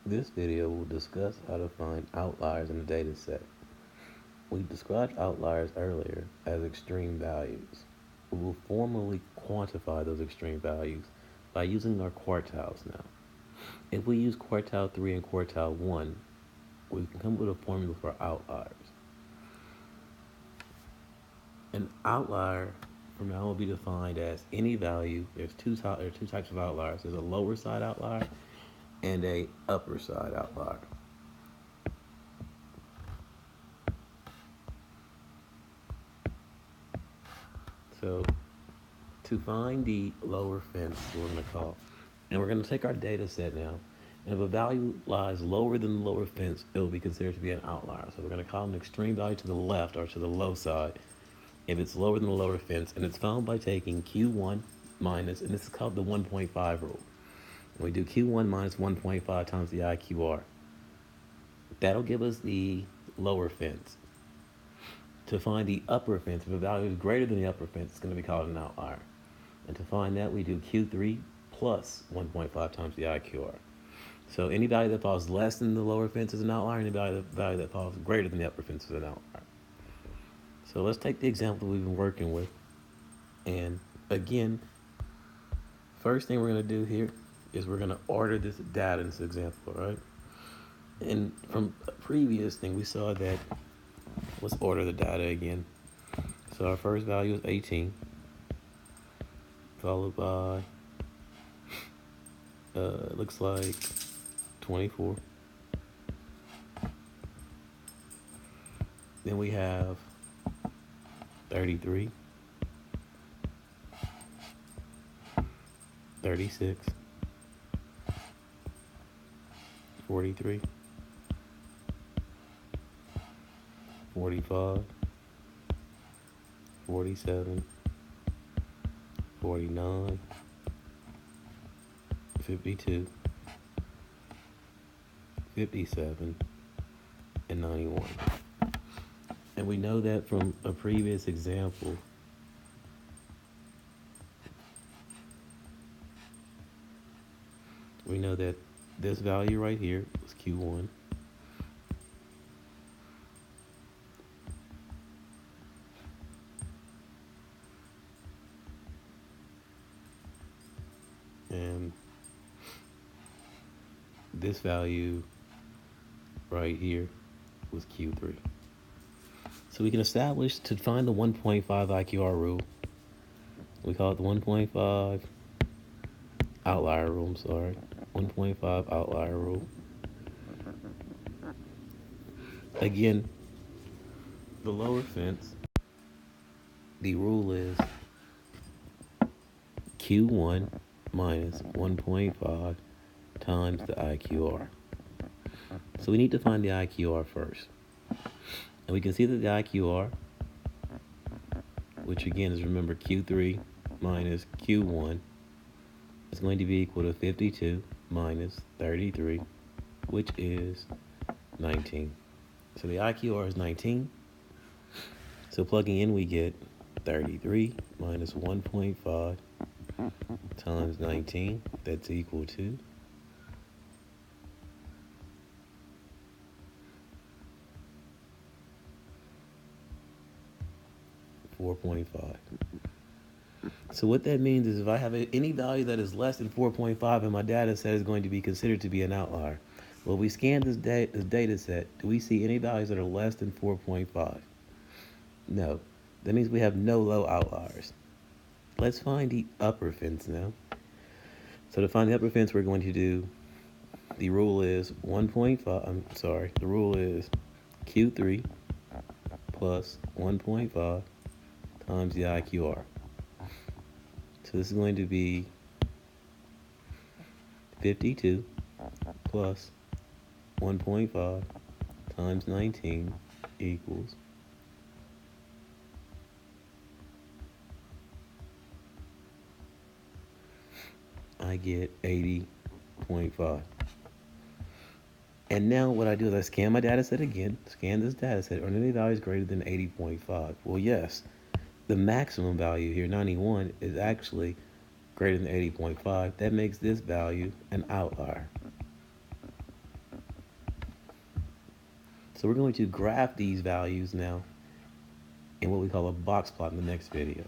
This video will discuss how to find outliers in a data set. We described outliers earlier as extreme values. We will formally quantify those extreme values by using our quartiles now. If we use quartile 3 and quartile 1, we can come up with a formula for outliers. An outlier from now will be defined as any value. There are two types of outliers. There's a lower side outlier and a upper side outlier. So to find the lower fence, we're going to call, and we're going to take our data set now, and if a value lies lower than the lower fence, it will be considered to be an outlier. So we're going to call an extreme value to the left or to the low side if it's lower than the lower fence, and it's found by taking Q1 minus, and this is called the 1.5 rule. We do Q1 minus 1.5 times the IQR. That'll give us the lower fence. To find the upper fence, if a value is greater than the upper fence, it's going to be called an outlier. And to find that, we do Q3 plus 1.5 times the IQR. So any value that falls less than the lower fence is an outlier, and any value that falls greater than the upper fence is an outlier. So let's take the example we've been working with. And again, first thing we're going to do here is we're going to order this data in this example, right? And from a previous thing, we saw that, let's order the data again. So our first value is 18, followed by, looks like 24. Then we have 33, 36, 43, 45, 47, 49, 52, 57, and 91. And we know that from a previous example, we know that this value right here was Q1. And this value right here was Q3. So we can establish, to find the 1.5 IQR rule, we call it the 1.5 outlier rule, 1.5 outlier rule. Again, the lower fence, the rule is Q1 minus 1.5 times the IQR. So we need to find the IQR first. And we can see that the IQR, which again is, remember, Q3 minus Q1, is going to be equal to 52 minus 33, which is 19. So the IQR is 19. So plugging in, we get 33 minus 1.5 times 19. That's equal to 4.5. So what that means is if I have any value that is less than 4.5 in my data set, is going to be considered to be an outlier. Well, we scan this data set. Do we see any values that are less than 4.5? No. That means we have no low outliers. Let's find the upper fence now. So to find the upper fence, we're going to do, the rule is 1.5, the rule is Q3 plus 1.5 times the IQR. So this is going to be 52 plus 1.5 times 19 equals I get 80.5. And now what I do is I scan my data set again, scan this data set. Are any values greater than 80.5? Well, yes. The maximum value here, 91, is actually greater than 80.5. That makes this value an outlier. we're going to graph these values now in what we call a box plot in the next video.